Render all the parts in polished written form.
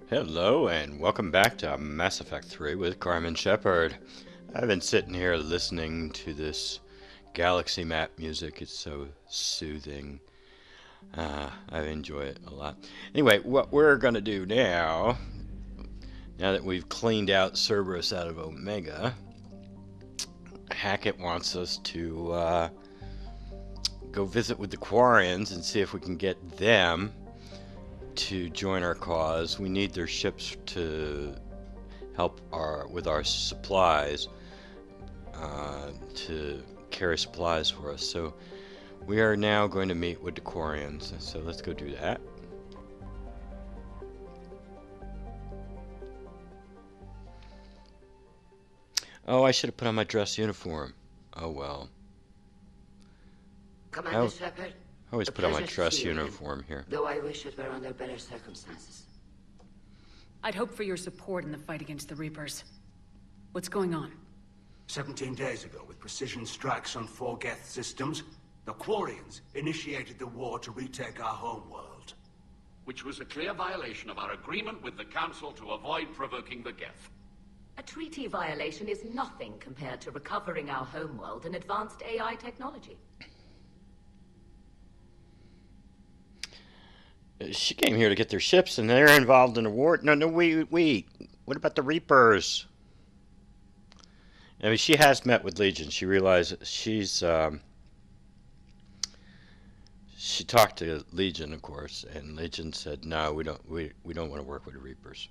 Hello and welcome back to Mass Effect 3 with Carmen Shepard. I've been sitting here listening to this galaxy map music. It's so soothing. I enjoy it a lot. Anyway, what we're going to do now that we've cleaned out Cerberus out of Omega, Hackett wants us to go visit with the Quarians and see if we can get them to join our cause. We need their ships to help with our supplies, to carry supplies for us. So we are now going to meet with the Quarians. So let's go do that. Oh, I should have put on my dress uniform. Oh well. Commander Shepard, I always put on my dress uniform here. though I wish it were under better circumstances. I'd hope for your support in the fight against the Reapers. What's going on? 17 days ago, with precision strikes on 4 Geth systems, the Quarians initiated the war to retake our homeworld. Which was a clear violation of our agreement with the Council to avoid provoking the Geth. A treaty violation is nothing compared to recovering our homeworld and advanced AI technology. She came here to get their ships, and they're involved in a war. No, we. What about the Reapers? I mean, she has met with Legion. She realized she's. She talked to Legion, of course, and Legion said, "No, we don't. We don't want to work with the Reapers,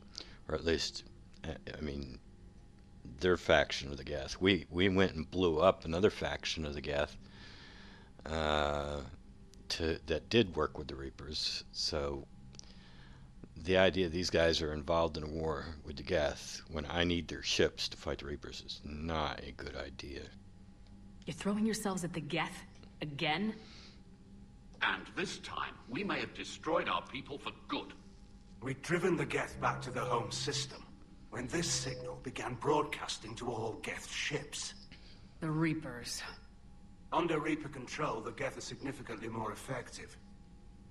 or at least, I mean, their faction of the Geth. We went and blew up another faction of the Geth." That did work with the Reapers. So the idea these guys are involved in a war with the Geth when I need their ships to fight the Reapers is not a good idea. You're throwing yourselves at the Geth? Again? And this time, we may have destroyed our people for good. We'd driven the Geth back to the home system when this signal began broadcasting to all Geth ships. The Reapers. Under Reaper control, the Geth are significantly more effective.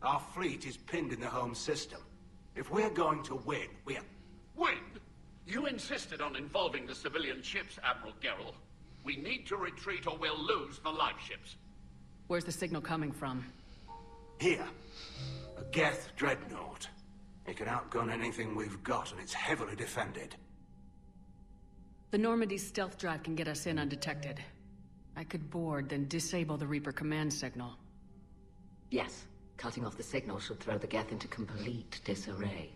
Our fleet is pinned in the home system. If we're going to win, we're... Win? You insisted on involving the civilian ships, Admiral Gerrel. We need to retreat or we'll lose the live ships. Where's the signal coming from? Here. A Geth dreadnought. It can outgun anything we've got, and it's heavily defended. The Normandy's stealth drive can get us in undetected. I could board, then disable the Reaper command signal. Yes, cutting off the signal should throw the Geth into complete disarray.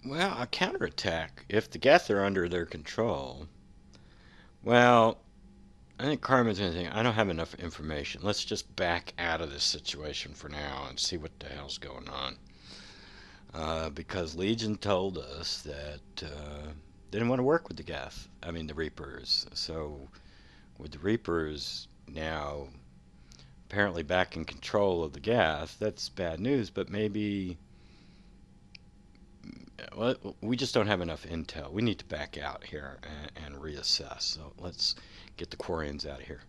Well, a counterattack, if the Geth are under their control. Well, I think Carmen's going to think, I don't have enough information. Let's just back out of this situation for now and see what the hell's going on. Because Legion told us that they didn't want to work with the Geth. I mean, the Reapers. So, with the Reapers now apparently back in control of the Geth, that's bad news. But maybe, well, we just don't have enough intel. We need to back out here and reassess. So let's get the Quarians out of here.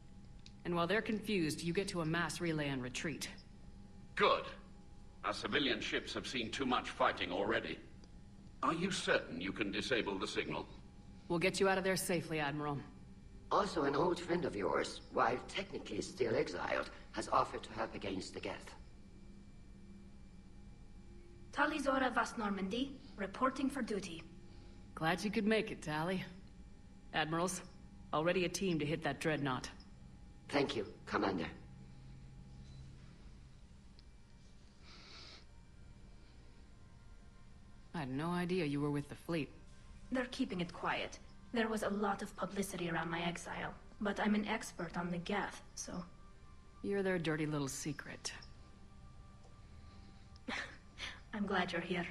And while they're confused, you get to a mass relay and retreat. Good. Our civilian ships have seen too much fighting already. Are you certain you can disable the signal? We'll get you out of there safely, Admiral. Also, an old friend of yours, while technically still exiled, has offered to help against the Geth. Tali Zora Vast Normandy, reporting for duty. Glad you could make it, Tali. Admirals, already a team to hit that dreadnought. Thank you, Commander. I had no idea you were with the fleet. They're keeping it quiet. There was a lot of publicity around my exile, but I'm an expert on the Geth, so... You're their dirty little secret. I'm glad you're here.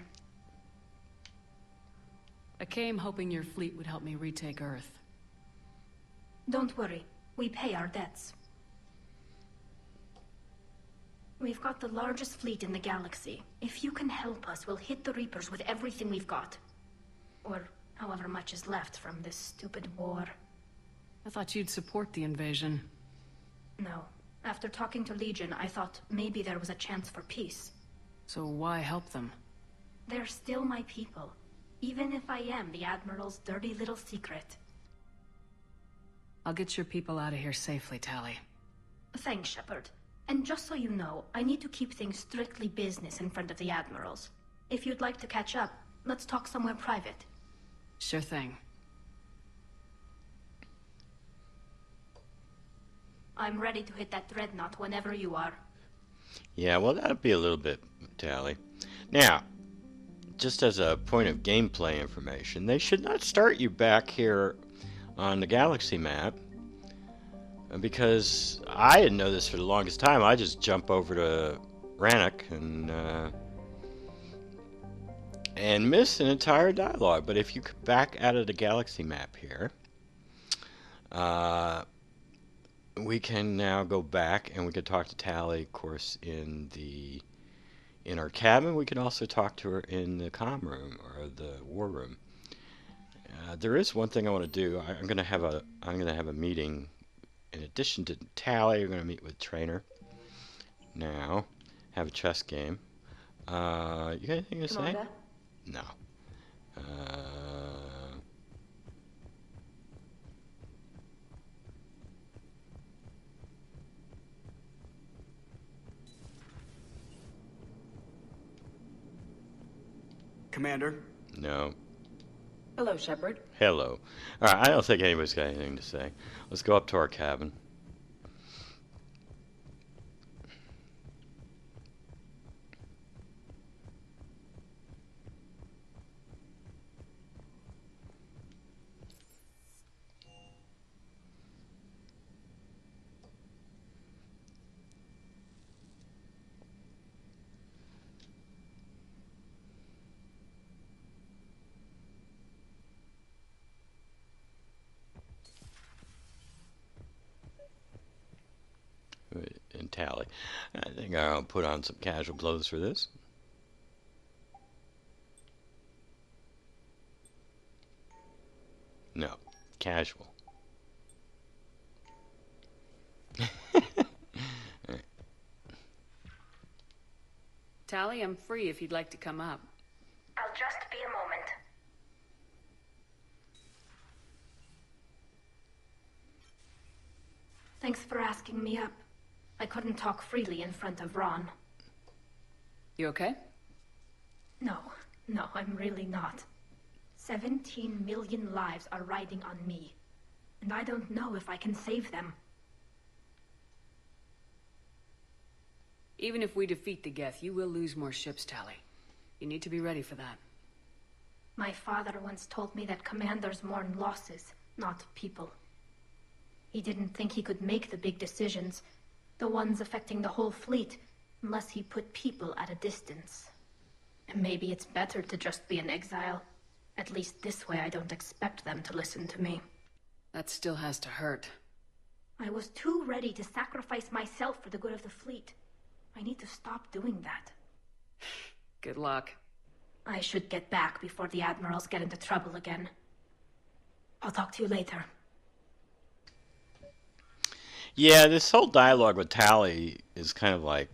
I came hoping your fleet would help me retake Earth. Don't worry. We pay our debts. We've got the largest fleet in the galaxy. If you can help us, we'll hit the Reapers with everything we've got. Or however much is left from this stupid war. I thought you'd support the invasion. No, After talking to Legion, I thought maybe there was a chance for peace. So why help them? They're still my people, even if I am the Admiral's dirty little secret. I'll get your people out of here safely, Tali. Thanks, Shepard. And just so you know, I need to keep things strictly business in front of the Admirals. If you'd like to catch up, let's talk somewhere private. Sure thing. I'm ready to hit that dreadnought whenever you are. Yeah, well, that'll be a little bit, Tali. Now, just as a point of gameplay information, they should not start you back here on the galaxy map, because I didn't know this for the longest time. I just jump over to Rannoch and miss an entire dialogue. But if you come back out of the galaxy map here, we can now go back and we can talk to Tali, of course, in our cabin. We can also talk to her in the comm room or the war room. There is one thing I want to do. I'm going to have a meeting. In addition to Tali, we're going to meet with Trainer. Now, have a chess game. You got anything to say? No. Commander? No. Hello, Shepard. Hello. All right, I don't think anybody's got anything to say. Let's go up to our cabin. And Tali. I think I'll put on some casual clothes for this. No, casual. Tali, I'm free if you'd like to come up. I'll just be a moment. Thanks for asking me up. I couldn't talk freely in front of Ron. You okay? No, I'm really not. 17 million lives are riding on me, and I don't know if I can save them. Even if we defeat the Geth, you will lose more ships, Tali. You need to be ready for that. My father once told me that commanders mourn losses, not people. He didn't think he could make the big decisions, the ones affecting the whole fleet, unless he put people at a distance. And maybe it's better to just be an exile. At least this way I don't expect them to listen to me. That still has to hurt. I was too ready to sacrifice myself for the good of the fleet. I need to stop doing that. Good luck. I should get back before the Admirals get into trouble again. I'll talk to you later. Yeah, this whole dialogue with Tali is kind of like,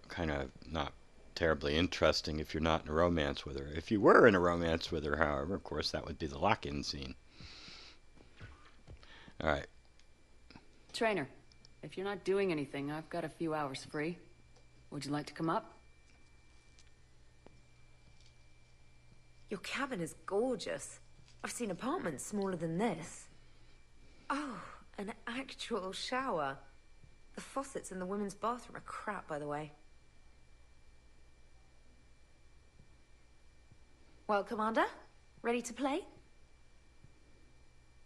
kind of not terribly interesting if you're not in a romance with her. If you were in a romance with her, however, of course, that would be the lock-in scene. All right. Trainer, if you're not doing anything, I've got a few hours free. Would you like to come up? Your cabin is gorgeous. I've seen apartments smaller than this. Oh, an actual shower. The faucets in the women's bathroom are crap, by the way. Well, Commander, ready to play?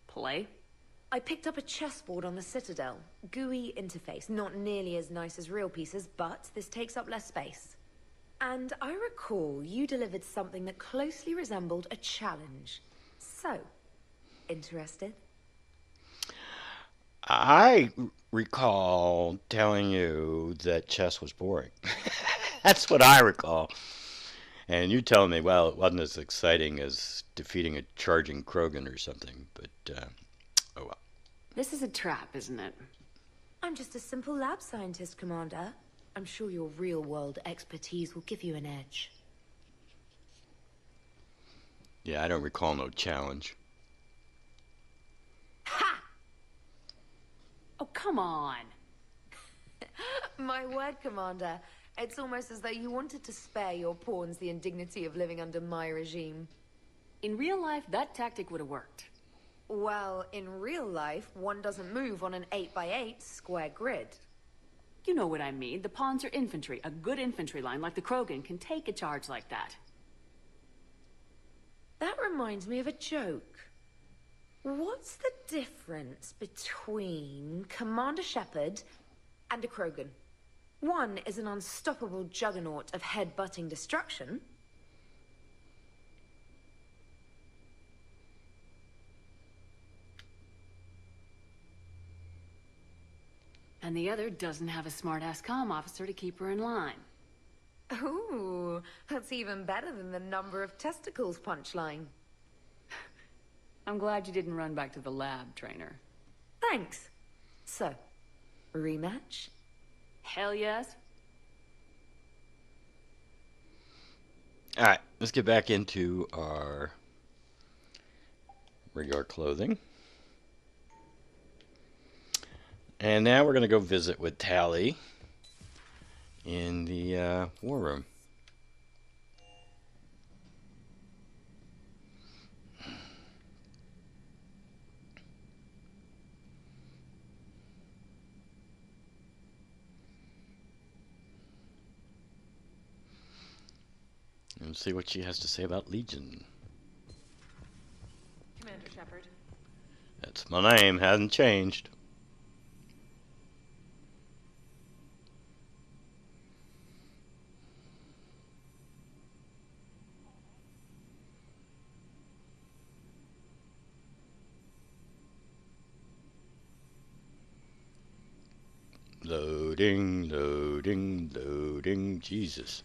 Play? I picked up a chessboard on the Citadel. GUI interface, not nearly as nice as real pieces, but this takes up less space. And I recall you delivered something that closely resembled a challenge. So, interested? I recall telling you that chess was boring. That's what I recall. And you telling me, well, it wasn't as exciting as defeating a charging Krogan or something, but, oh well. This is a trap, isn't it? I'm just a simple lab scientist, Commander. I'm sure your real-world expertise will give you an edge. Yeah, I don't recall no challenge. Ha! Oh, come on. My word, Commander. It's almost as though you wanted to spare your pawns the indignity of living under my regime. In real life, that tactic would have worked. Well, in real life, one doesn't move on an 8x8 square grid. You know what I mean. The pawns are infantry. A good infantry line like the Krogan can take a charge like that. That reminds me of a joke. What's the difference between Commander Shepard and a Krogan? One is an unstoppable juggernaut of head-butting destruction. And the other doesn't have a smart-ass comm officer to keep her in line. Ooh, that's even better than the number of testicles punchline. I'm glad you didn't run back to the lab, trainer. Thanks. So, rematch? Hell yes. Alright, let's get back into our regular clothing. And now we're going to go visit with Tali in the war room. And see what she has to say about Legion. Commander Shepard. That's my name, hasn't changed. Loading, loading, loading, Jesus.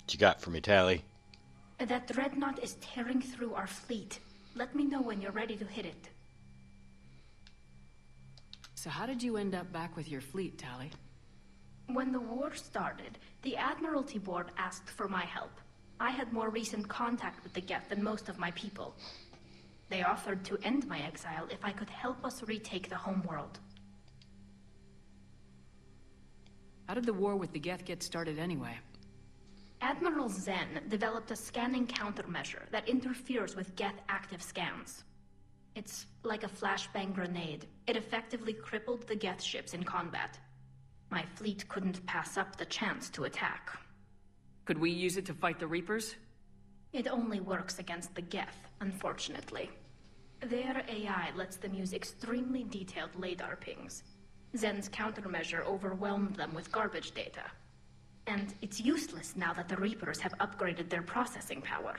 What you got for me, Tali? That dreadnought is tearing through our fleet. Let me know when you're ready to hit it. So how did you end up back with your fleet, Tali? When the war started, the Admiralty Board asked for my help. I had more recent contact with the Geth than most of my people. They offered to end my exile if I could help us retake the homeworld. How did the war with the Geth get started anyway? Admiral Zen developed a scanning countermeasure that interferes with Geth active scans. It's like a flashbang grenade. It effectively crippled the Geth ships in combat. My fleet couldn't pass up the chance to attack. Could we use it to fight the Reapers? It only works against the Geth, unfortunately. Their AI lets them use extremely detailed LOADOUT pings. Zen's countermeasure overwhelmed them with garbage data. And it's useless now that the Reapers have upgraded their processing power.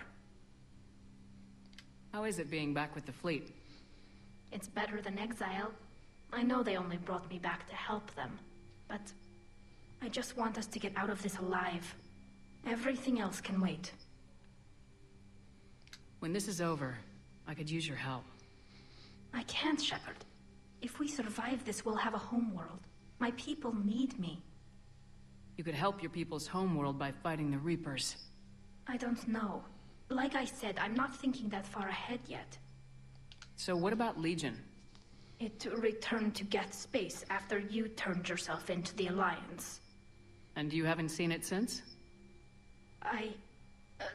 How is it being back with the fleet? It's better than exile. I know they only brought me back to help them, but I just want us to get out of this alive. Everything else can wait. When this is over, I could use your help. I can't, Shepard. If we survive this, we'll have a homeworld. My people need me. You could help your people's homeworld by fighting the Reapers. I don't know. Like I said, I'm not thinking that far ahead yet. So what about Legion? It returned to Geth space after you turned yourself into the Alliance. And you haven't seen it since?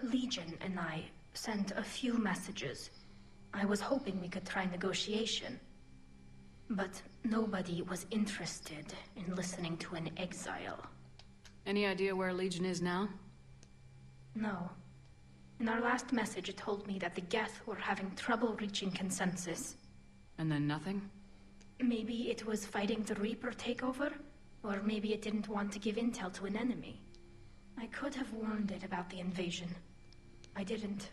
Legion and I sent a few messages. I was hoping we could try negotiation. But nobody was interested in listening to an exile. Any idea where Legion is now? No. In our last message, it told me that the Geth were having trouble reaching consensus. And then nothing? Maybe it was fighting the Reaper takeover? Or maybe it didn't want to give intel to an enemy. I could have warned it about the invasion. I didn't.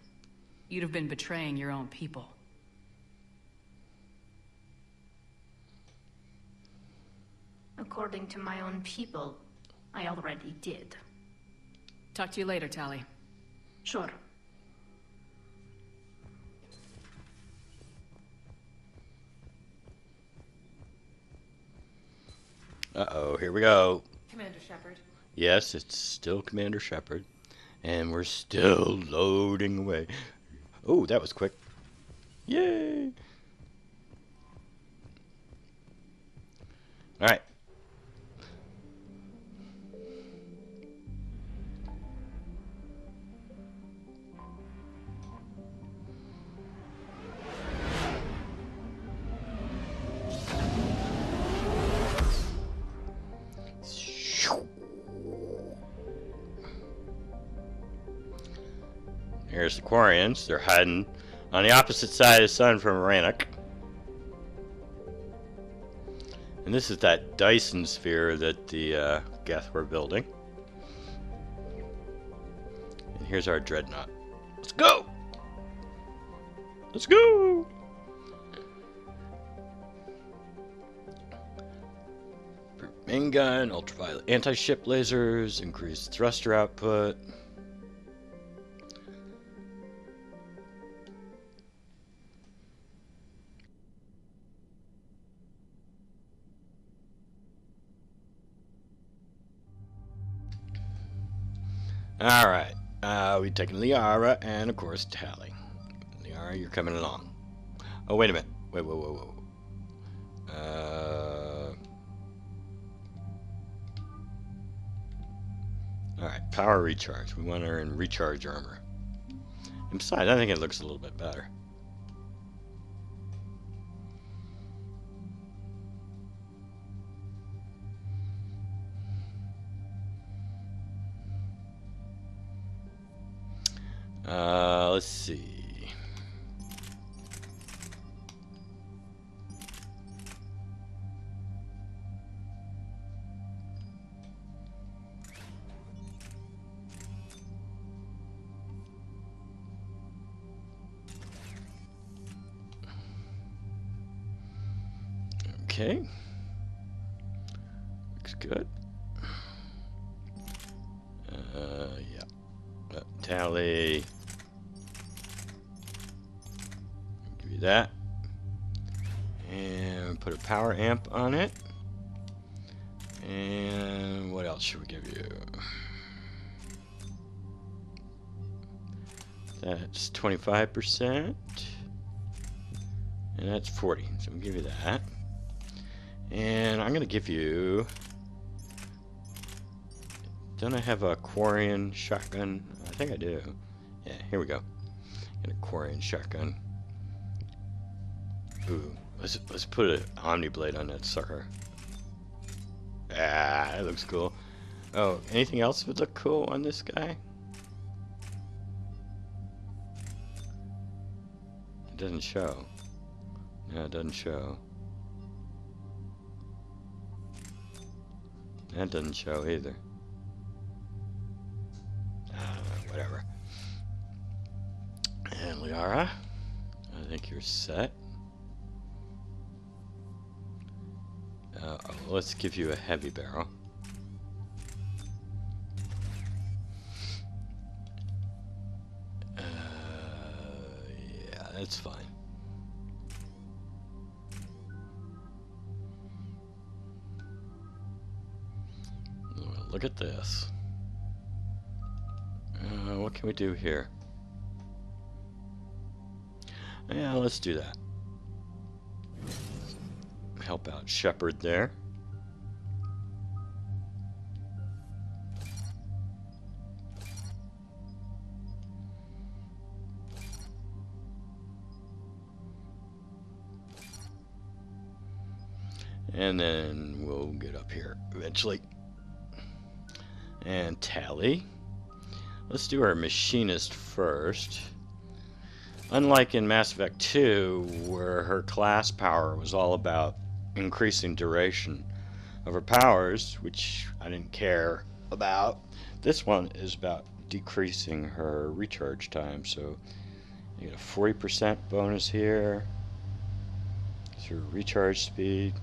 You'd have been betraying your own people. According to my own people, I already did. Talk to you later, Tali. Sure. Uh-oh, here we go. Commander Shepard. Yes, it's still Commander Shepard. And we're still loading away. Oh, that was quick. Yay! Alright. Here's the Quarians. They're hiding on the opposite side of the sun from Rannoch. And this is that Dyson sphere that the Geth were building. And here's our dreadnought. Let's go! Let's go! Main gun, ultraviolet anti-ship lasers, increased thruster output. Alright, we've taken Liara and, of course, Tali. Liara, you're coming along. Oh, wait a minute. Wait, whoa. Alright, power recharge. We want her in recharge armor. And besides, I think it looks a little bit better. Let's see. Okay. Looks good. Yeah. Tali. Give you that. And put a power amp on it. And what else should we give you? That's 25%. And that's 40. So we'll give you that. And I'm going to give you... Don't I have a Quarian shotgun? I think I do. Yeah, here we go. Get a Quarian shotgun. Ooh, let's put an Omni Blade on that sucker. Ah, that looks cool. Oh, anything else would look cool on this guy? It doesn't show. No, it doesn't show. That doesn't show either. Whatever. And Liara, I think you're set. Let's give you a heavy barrel. Yeah, that's fine. Look at this. What can we do here? Yeah, let's do that. Help out Shepard there. And then we'll get up here eventually. And Tali. Let's do our machinist first. Unlike in Mass Effect 2, where her class power was all about increasing duration of her powers, which I didn't care about, this one is about decreasing her recharge time. So you get a 40% bonus here. It's her recharge speed.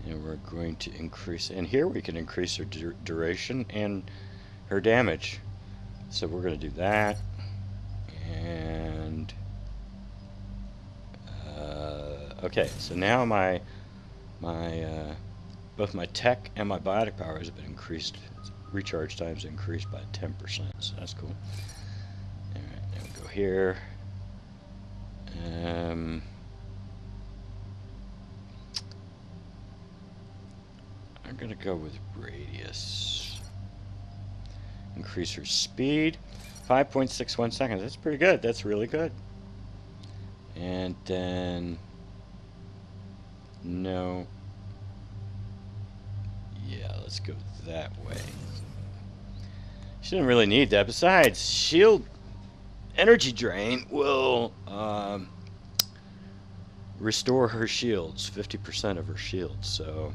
And we're going to increase, and here we can increase her duration and her damage. So we're going to do that. And Okay, so now my both my tech and my biotic powers have been increased. Recharge times increased by 10%, so that's cool. Alright, now we go here. I'm gonna go with radius. Increase her speed. 5.61 seconds. That's pretty good. That's really good. And then no. Yeah, let's go that way. She didn't really need that. Besides, shield energy drain will restore her shields, 50% of her shields. So,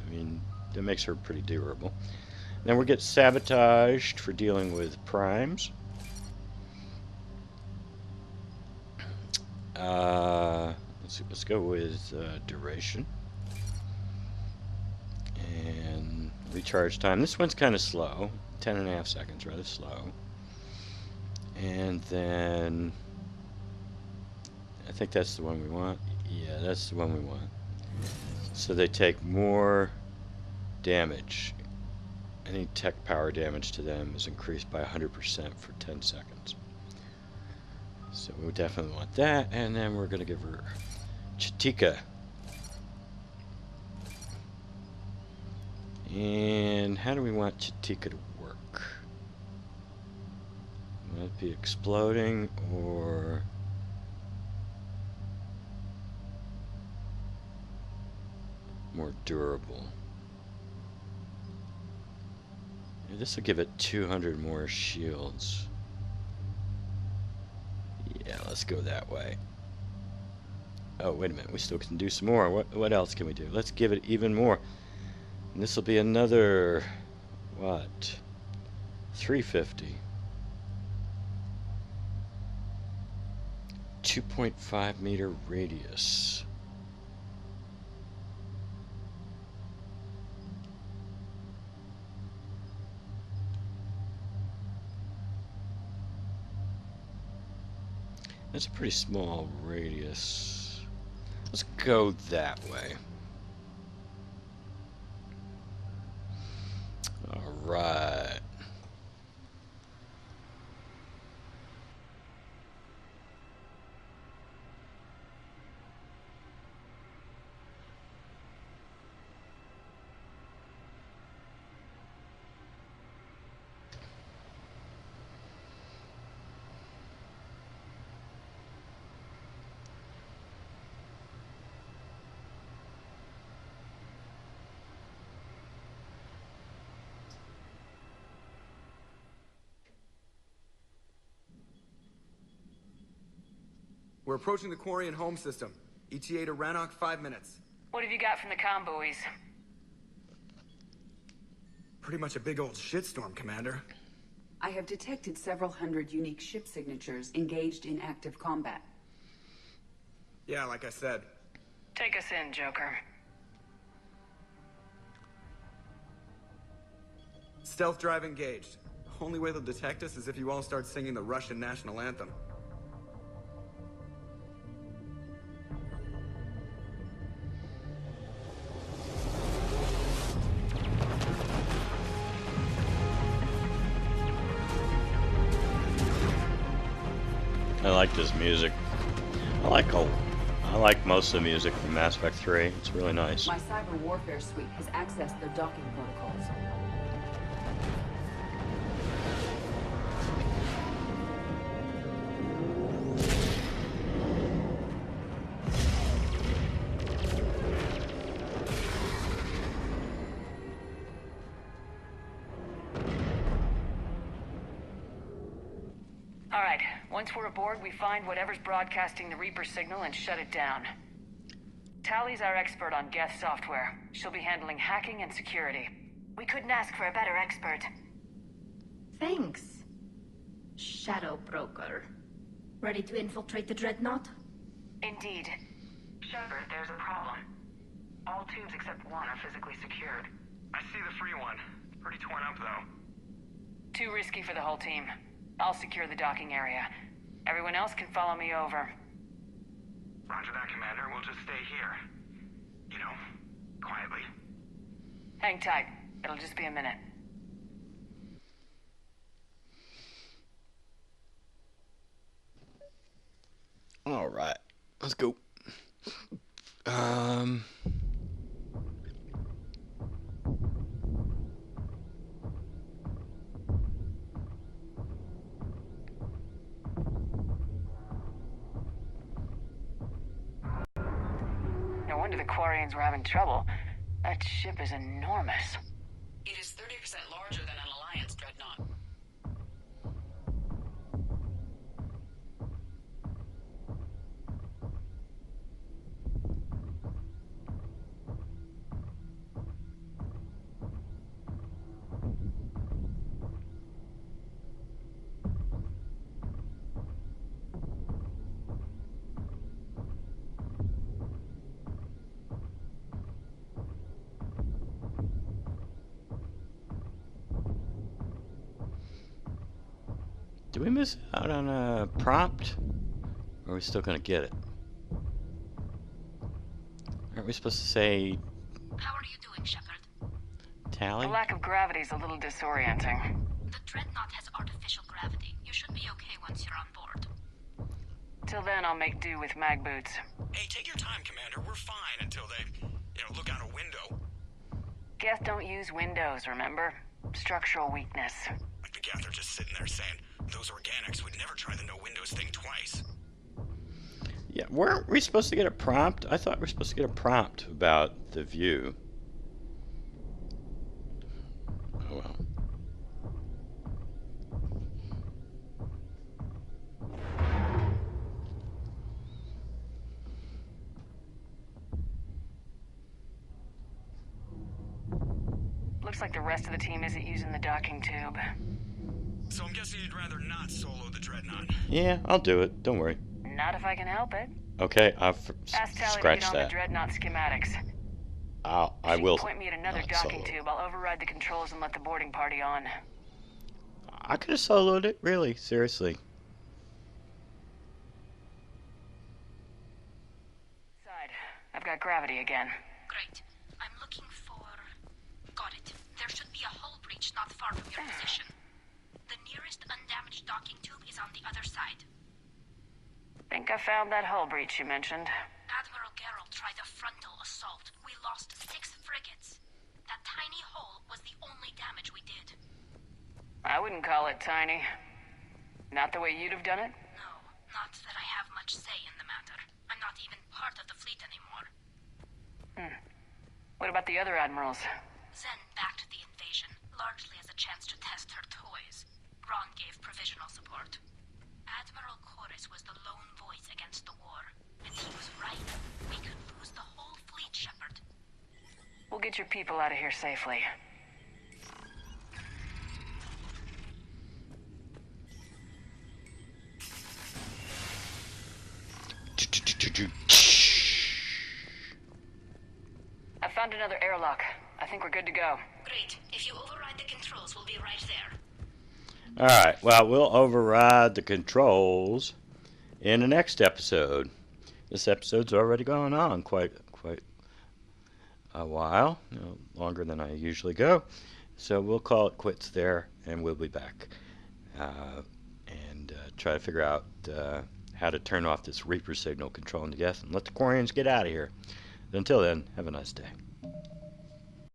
I mean, that makes her pretty durable. Then we get sabotaged for dealing with primes. Let's go with duration and recharge time. This one's kind of slow, 10.5 seconds, rather slow. And then I think that's the one we want. Yeah, that's the one we want. So they take more damage. Any tech power damage to them is increased by 100% for 10 seconds. So we definitely want that, and then we're going to give her Chitika. And how do we want Chitika to work? Will it be exploding or more durable? This will give it 200 more shields. Yeah, let's go that way. Oh, wait a minute. We still can do some more. What else can we do? Let's give it even more. And this will be another, what? 350. 2.5 meter radius. That's a pretty small radius. Let's go that way. All right. We're approaching the Quarian home system. ETA to Rannoch, 5 minutes. What have you got from the comm buoys? Pretty much a big old shitstorm, Commander. I have detected several hundred unique ship signatures engaged in active combat. Yeah, like I said. Take us in, Joker. Stealth drive engaged. Only way they'll detect us is if you all start singing the Russian national anthem. I like this music. I like most of the music from Mass Effect 3. It's really nice. My cyber warfare suite has accessed their docking protocols. Alright, once we're aboard, we find whatever's broadcasting the Reaper signal and shut it down. Tali's our expert on Geth software. She'll be handling hacking and security. We couldn't ask for a better expert. Thanks, Shadow Broker. Ready to infiltrate the Dreadnought? Indeed. Shepard, there's a problem. All tubes except one are physically secured. I see the free one. Pretty torn up, though. Too risky for the whole team. I'll secure the docking area. Everyone else can follow me over. Roger that, Commander. We'll just stay here. You know, quietly. Hang tight. It'll just be a minute. Alright, let's go. No wonder the Quarians were having trouble. That ship is enormous. It is 30% larger than an Alliance dreadnought. Did we miss out on a prompt? Or are we still gonna get it? Aren't we supposed to say How are you doing, Shepard? Tali? The lack of gravity is a little disorienting. The dreadnought has artificial gravity. You should be okay once you're on board. Till then, I'll make do with mag boots. Hey, take your time, Commander. We're fine until they, look out a window. Geth don't use windows, remember? Structural weakness. Like the Geth are just sitting there saying, those organics would never try the no windows thing twice. Yeah, weren't we supposed to get a prompt? I thought we were supposed to get a prompt about the view. Oh well. Looks like the rest of the team isn't using the docking tube. So I'm guessing you'd rather not solo the dreadnought. Yeah, I'll do it. Don't worry. Not if I can help it. Okay, I'll Ask Tali to scratch get on that. the dreadnought schematics. I If will. you can point me at another not docking solo. tube, I'll override the controls and let the boarding party on. I could have soloed it, really, seriously. Side. I've got gravity again. Great. I'm looking for... Got it. There should be a hull breach not far from your position. The nearest undamaged docking tube is on the other side. Think I found that hull breach you mentioned. Admiral Geralt tried a frontal assault. We lost 6 frigates. That tiny hole was the only damage we did. I wouldn't call it tiny. Not the way you'd have done it? No, not that I have much say in the matter. I'm not even part of the fleet anymore. What about the other admirals? Zen backed the invasion, largely as a chance to test her toys. Ron gave provisional support. Admiral Chorus was the lone voice against the war. And he was right. We could lose the whole fleet, Shepard. We'll get your people out of here safely. I found another airlock. I think we're good to go. Great. If you override the controls, we'll be right there. Alright, well, we'll override the controls in the next episode. This episode's already going on quite a while, longer than I usually go. So we'll call it quits there, and we'll be back and try to figure out how to turn off this Reaper signal controlling the Geth and let the Quarians get out of here. Until then, have a nice day.